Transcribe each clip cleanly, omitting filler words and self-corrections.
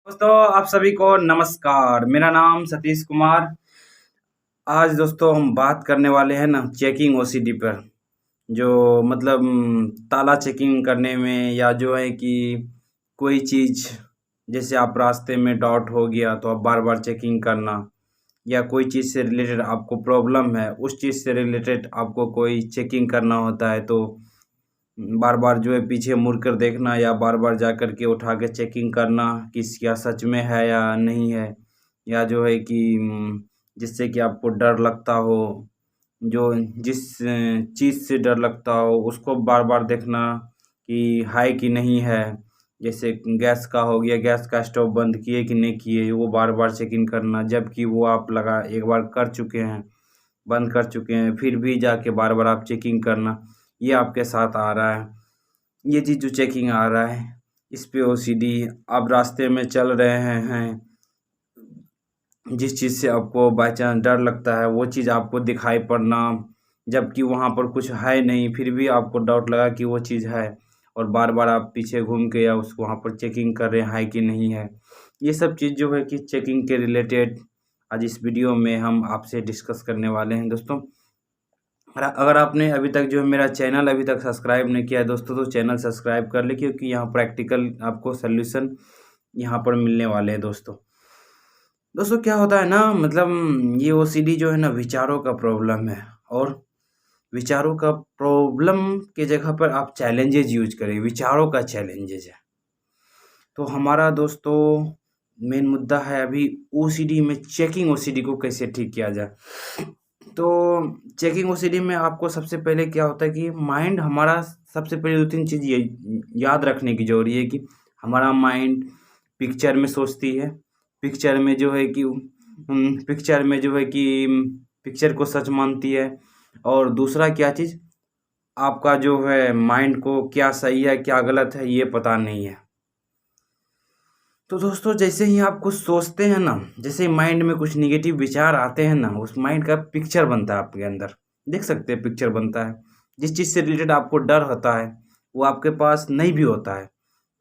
दोस्तों आप सभी को नमस्कार। मेरा नाम सतीश कुमार। आज दोस्तों हम बात करने वाले हैं ना चेकिंग ओसीडी पर। जो मतलब ताला चेकिंग करने में या जो है कि कोई चीज़ जैसे आप रास्ते में डॉट हो गया तो आप बार बार चेकिंग करना, या कोई चीज़ से रिलेटेड आपको प्रॉब्लम है, उस चीज़ से रिलेटेड आपको कोई चेकिंग करना होता है तो बार बार जो है पीछे मुड़ कर देखना या बार बार जा कर के उठा के चेकिंग करना कि क्या सच में है या नहीं है, या जो है कि जिससे कि आपको डर लगता हो, जो जिस चीज़ से डर लगता हो उसको बार बार देखना कि है कि नहीं है। जैसे गैस का हो गया, गैस का स्टोव बंद किए कि नहीं किए, वो बार बार चेकिंग करना, जबकि वो आप लगा एक बार कर चुके हैं, बंद कर चुके हैं, फिर भी जाके बार बार आप चेकिंग करना, ये आपके साथ आ रहा है। ये चीज़ जो चेकिंग आ रहा है इस पे ओसीडी। आप रास्ते में चल रहे हैं, जिस चीज़ से आपको बाय चांस डर लगता है वो चीज़ आपको दिखाई पड़ना, जबकि वहाँ पर कुछ है नहीं, फिर भी आपको डाउट लगा कि वो चीज़ है, और बार बार आप पीछे घूम के या उसको वहाँ पर चेकिंग कर रहे हैं कि नहीं है। ये सब चीज़ जो है कि चेकिंग के रिलेटेड आज इस वीडियो में हम आपसे डिस्कस करने वाले हैं दोस्तों। अगर आपने अभी तक जो है मेरा चैनल अभी तक सब्सक्राइब नहीं किया है दोस्तों, तो चैनल सब्सक्राइब कर ले, क्योंकि यहाँ प्रैक्टिकल आपको सल्यूशन यहाँ पर मिलने वाले हैं दोस्तों। दोस्तों क्या होता है ना, मतलब ये ओसीडी जो है ना विचारों का प्रॉब्लम है, और विचारों का प्रॉब्लम के जगह पर आप चैलेंजेज यूज करें, विचारों का चैलेंजेज है। तो हमारा दोस्तों मेन मुद्दा है अभी ओसीडी में, चेकिंग ओसीडी को कैसे ठीक किया जाए। तो चेकिंग ओसीडी में आपको सबसे पहले क्या होता है कि माइंड हमारा, सबसे पहले 2-3 चीज़ ये याद रखने की ज़रूरी है कि हमारा माइंड पिक्चर में सोचती है, पिक्चर में जो है कि पिक्चर में जो है कि पिक्चर को सच मानती है। और दूसरा क्या चीज़, आपका जो है माइंड को क्या सही है क्या गलत है ये पता नहीं है। तो दोस्तों जैसे ही आप कुछ सोचते हैं ना, जैसे ही माइंड में कुछ निगेटिव विचार आते हैं ना, उस माइंड का पिक्चर बनता है आपके अंदर, देख सकते हैं पिक्चर बनता है। जिस चीज़ से रिलेटेड आपको डर होता है वो आपके पास नहीं भी होता है,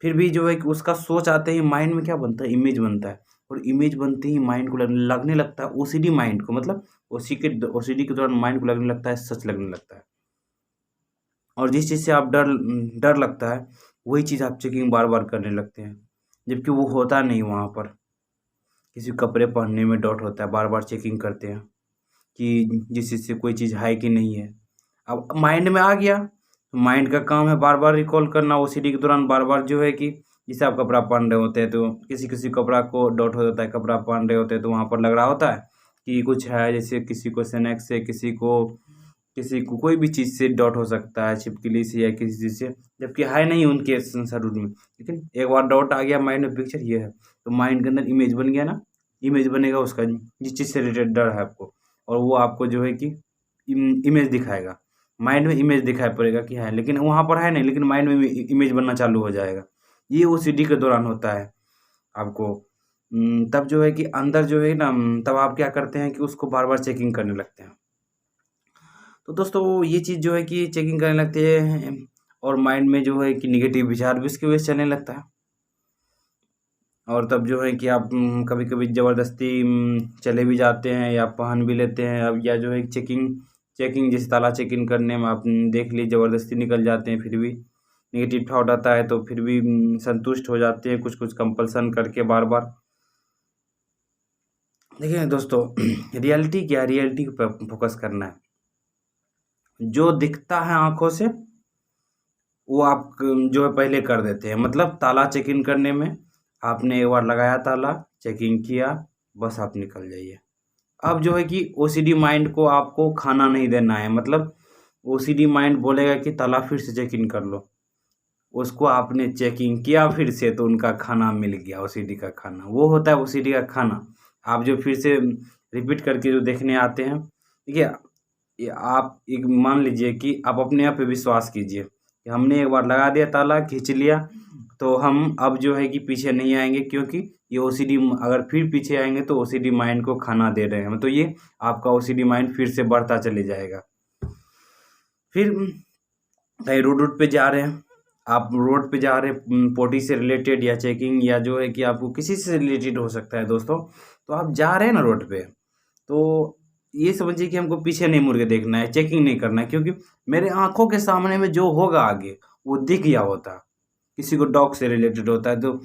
फिर भी जो है कि उसका सोच आते ही माइंड में क्या बनता है, इमेज बनता है। और इमेज बनते ही माइंड को लगने लगता है, ओसीडी माइंड को, मतलब ओसीडी के दौरान माइंड को लगने लगता है, सच लगने लगता है। और जिस चीज़ से आप डर डर लगता है वही चीज़ आप चेकिंग बार बार करने लगते हैं, जबकि वो होता नहीं वहाँ पर। किसी कपड़े पहनने में डाउट होता है, बार बार चेकिंग करते हैं कि जिस चीज़ से कोई चीज़ है कि नहीं है। अब माइंड में आ गया तो माइंड का काम है बार बार रिकॉल करना, ओसीडी के दौरान बार बार जो है कि जैसे आप कपड़ा पहन रहे होते हैं तो किसी किसी कपड़ा को डाउट हो जाता है, कपड़ा पहन रहे होते हैं तो वहाँ पर लग रहा होता है कि कुछ है, जैसे किसी को स्नैक्स से, किसी को कोई भी चीज़ से डाउट हो सकता है, छिपकली से या किसी चीज़ से, जबकि है नहीं उनके शरीर में। लेकिन एक बार डाउट आ गया माइंड में, पिक्चर ये है, तो माइंड के अंदर इमेज बन गया ना, इमेज बनेगा उसका जिस चीज़ से रिलेटेड डर है आपको, और वो आपको जो है कि इमेज दिखाएगा, माइंड में इमेज दिखाई पड़ेगा कि है, लेकिन वहाँ पर है नहीं, लेकिन माइंड में इमेज बनना चालू हो जाएगा। ये ओसीडी के दौरान होता है आपको। तब जो है कि अंदर जो है ना, तब आप क्या करते हैं कि उसको बार बार चेकिंग करने लगते हैं। तो दोस्तों ये चीज़ जो है कि चेकिंग करने लगते हैं, और माइंड में जो है कि निगेटिव विचार भी इसकी वजह से चलने लगता है। और तब जो है कि आप कभी कभी ज़बरदस्ती चले भी जाते हैं या पहन भी लेते हैं, अब या जो है चेकिंग चेकिंग जैसे ताला चेकिंग करने में आप देख ली ज़बरदस्ती निकल जाते हैं, फिर भी नेगेटिव थॉट आता है तो फिर भी संतुष्ट हो जाते हैं कुछ कुछ कंपल्सन करके बार बार। देखिए दोस्तों रियलिटी क्या है, रियलिटी पर फोकस करना है। जो दिखता है आंखों से वो आप जो है पहले कर देते हैं, मतलब ताला चेक इन करने में आपने एक बार लगाया ताला, चेकिंग किया, बस आप निकल जाइए। अब जो है कि ओसीडी माइंड को आपको खाना नहीं देना है, मतलब ओसीडी माइंड बोलेगा कि ताला फिर से चेक इन कर लो, उसको आपने चेकिंग किया फिर से तो उनका खाना मिल गया, ओसीडी का खाना वो होता है, ओसीडी का खाना। आप जो फिर से रिपीट करके जो देखने आते हैं, ठीक है, ये आप एक मान लीजिए कि आप अपने आप पे विश्वास कीजिए कि हमने एक बार लगा दिया ताला, खींच लिया, तो हम अब जो है कि पीछे नहीं आएंगे, क्योंकि ये ओसीडी अगर फिर पीछे आएंगे तो ओसीडी माइंड को खाना दे रहे हैं, तो ये आपका ओसीडी माइंड फिर से बढ़ता चले जाएगा। फिर कहीं रोड पे जा रहे हैं, आप रोड पे जा रहे हैं पोटी से रिलेटेड या चेकिंग या जो है कि आपको किसी से रिलेटेड हो सकता है दोस्तों, तो आप जा रहे हैं ना रोड पे, तो ये समझिए कि हमको पीछे नहीं मुड़ के देखना है, चेकिंग नहीं करना है, क्योंकि मेरे आँखों के सामने में जो होगा आगे, वो दिख गया होता है। किसी को डॉग से रिलेटेड होता है, तो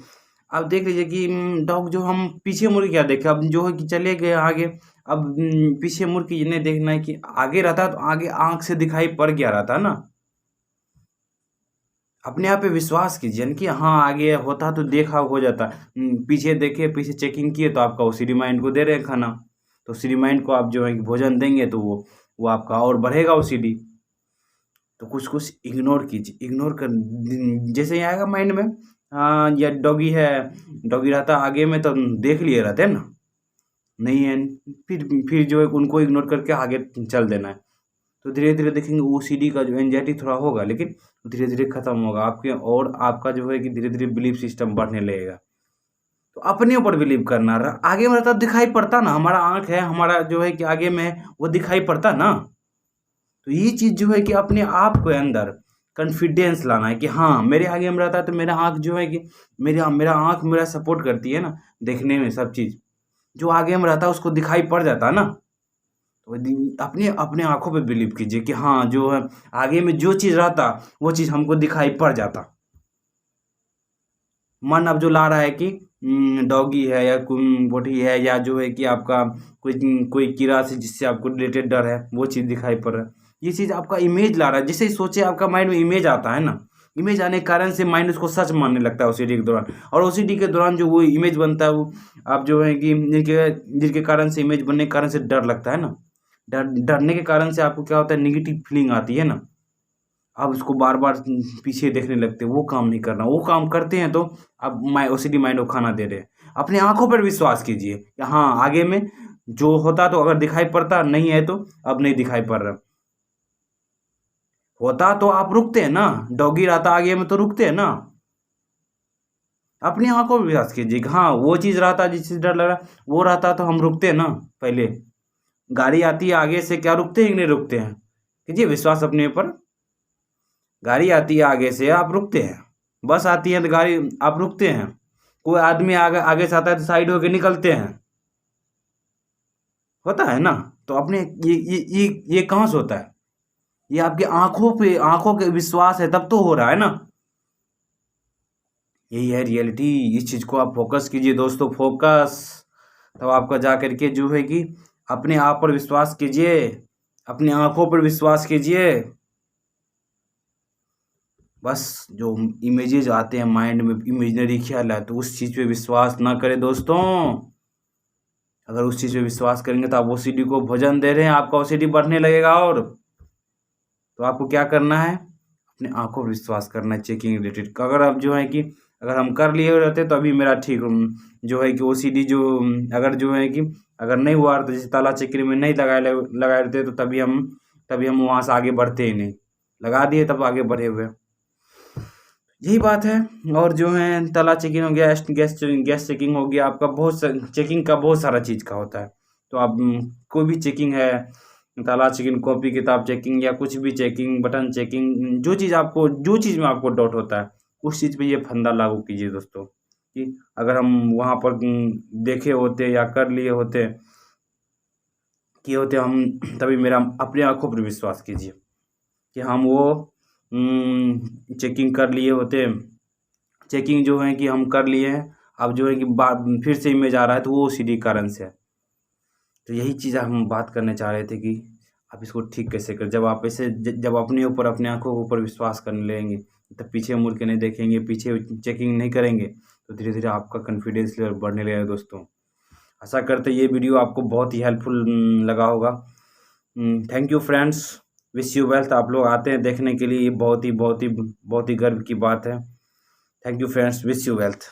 आप देख लीजिए कि डॉग जो हम पीछे मुड़ के क्या देखें, अब जो है कि चले गए आगे, अब पीछे मुड़ के ये नहीं देखना है कि आगे रहता तो आगे आँख से दिखाई पड़ गया रहता ना। अपने आप पे विश्वास कीजिए न कि हाँ, आगे होता तो देखा हो जाता। पीछे देखे, पीछे चेकिंग किए तो आपका उसी रिमाइंड को दे रहे हैं खाना, तो उसी रिमाइंड को आप जो है कि भोजन देंगे तो वो आपका और बढ़ेगा ओसीडी। तो कुछ-कुछ इग्नोर कीजिए, इग्नोर कर जैसे ही आएगा माइंड में, हाँ, या डॉगी है, डॉगी रहता आगे में तो हम देख लिए रहते हैं ना, नहीं है, फिर जो है उनको इग्नोर करके आगे चल देना है। तो धीरे-धीरे देखेंगे ओसीडी का जो एंग्जायटी थोड़ा होगा, लेकिन धीरे-धीरे खत्म होगा आपके, और आपका जो है कि धीरे-धीरे बिलीफ सिस्टम बढ़ने लगेगा। तो अपने ऊपर बिलीव करना आगे में रहता दिखाई पड़ता ना, हमारा आँख है, हमारा जो है कि आगे में है, वो दिखाई पड़ता ना। तो ये चीज़ जो है कि अपने आप के अंदर कॉन्फिडेंस लाना है कि हाँ, मेरे आगे में रहता है तो मेरा आँख जो है कि मेरा आँख मेरा सपोर्ट करती है ना, देखने में सब चीज़। जो आगे में रहता है उसको दिखाई पड़ जाता है ना। तो अपने अपने आँखों पे बिलीव कीजिए कि हाँ, जो है आगे में जो चीज़ रहता वो चीज़ हमको दिखाई पड़ जाता। मन अब जो ला रहा है कि डॉगी है या पोटी है या जो है कि आपका कोई कोई कीड़ा से जिससे आपको रिलेटेड डर है, वो चीज़ दिखाई पड़ रहा है। ये चीज़ आपका इमेज ला रहा है, जैसे ही सोचे आपका माइंड में इमेज आता है ना, इमेज आने के कारण से माइंड उसको सच मानने लगता है ओसीडी के दौरान, और ओसीडी के दौरान जो वो इमेज बनता है वो आप जो है कि जिनके कारण से इमेज बनने के कारण से डर लगता है ना, डरने के कारण से आपको क्या होता है, नेगेटिव फीलिंग आती है ना, आप उसको बार-बार पीछे देखने लगते हैं, वो काम नहीं करना। वो काम करते हैं तो आप ओसीडी माइंड को खाना दे रहे हैं। अपनी आँखों पर विश्वास कीजिए कि हाँ, आगे में जो होता तो अगर दिखाई पड़ता, नहीं है तो अब नहीं दिखाई पड़ रहा। होता तो आप रुकते हैं ना, डॉगी रहता आगे में तो रुकते हैं ना। अपनी आँखों पे विश्वास कीजिए कि हाँ, वो चीज़ रहता जिससे डर लग रहा, वो रहता तो हम रुकते हैं ना पहले। गाड़ी आती है आगे से, क्या रुकते हैं कि नहीं रुकते हैं? कीजिए विश्वास अपने ऊपर। गाड़ी आती है आगे से, आप रुकते हैं। बस आती है तो गाड़ी आप रुकते हैं। कोई आदमी आगे आगे से आता है तो साइड होके निकलते हैं। होता है ना? तो अपने ये कहाँ से होता है? ये आपकी आँखों के विश्वास है तब तो हो रहा है ना? यही है रियलिटी। इस चीज़ को आप फ़ोकस कीजिए दोस्तों, फ़ोकस। तब आपका जा कर के जो है कि अपने आप पर विश्वास कीजिए, अपनी आँखों पर विश्वास कीजिए। बस जो इमेजेस आते हैं माइंड में, इमेजिनरी ख्याल है, तो उस चीज़ पे विश्वास ना करें दोस्तों। अगर उस चीज़ पे विश्वास करेंगे तो आप ओसीडी को भोजन दे रहे हैं, आपका ओसीडी बढ़ने लगेगा। और तो आपको क्या करना है, अपने आँखों पर विश्वास करना है चेकिंग रिलेटेड। अगर आप जो है कि अगर हम कर लिए रहते तो अभी मेरा ठीक जो है कि ओसीडी जो अगर जो है कि अगर नहीं हुआ तो जैसे ताला चेकिंग में नहीं लगाए रहते तो तभी हम वहाँ से आगे बढ़ते ही नहीं। लगा दिए तब आगे बढ़े हुए। यही बात है। और जो है ताला चेकिंग हो गया, गैस चेकिंग हो गया, आपका चेकिंग का बहुत सारा चीज़ का होता है। तो आप कोई भी चेकिंग है, ताला चेकिंग, कॉपी किताब चेकिंग या कुछ भी चेकिंग, बटन चेकिंग, जो चीज़ में आपको डाउट होता है उस चीज़ पे ये फंदा लागू कीजिए दोस्तों, कि अगर हम वहाँ पर देखे होते या कर लिए होते किए होते हम, तभी मेरा अपनी आँखों पर विश्वास कीजिए कि हम वो चेकिंग कर लिए होते। चेकिंग जो है कि हम कर लिए हैं, अब जो है कि फिर से इमेज आ रहा है तो वो ओसीडी कारण से है। तो यही चीज़ हम बात करने चाह रहे थे कि आप इसको ठीक कैसे करें। जब आप ऐसे जब अपने ऊपर, अपने आँखों के ऊपर विश्वास करने लगेंगे, तब पीछे मुड़ के नहीं देखेंगे, पीछे चेकिंग नहीं करेंगे, तो धीरे-धीरे आपका कॉन्फिडेंस लेवल बढ़ने लगेगा दोस्तों। आशा करते हैं ये वीडियो आपको बहुत ही हेल्पफुल लगा होगा। Thank you friends, wish you wealth. आप लोग आते हैं देखने के लिए, ये बहुत ही गर्व की बात है। Thank you friends, wish you wealth.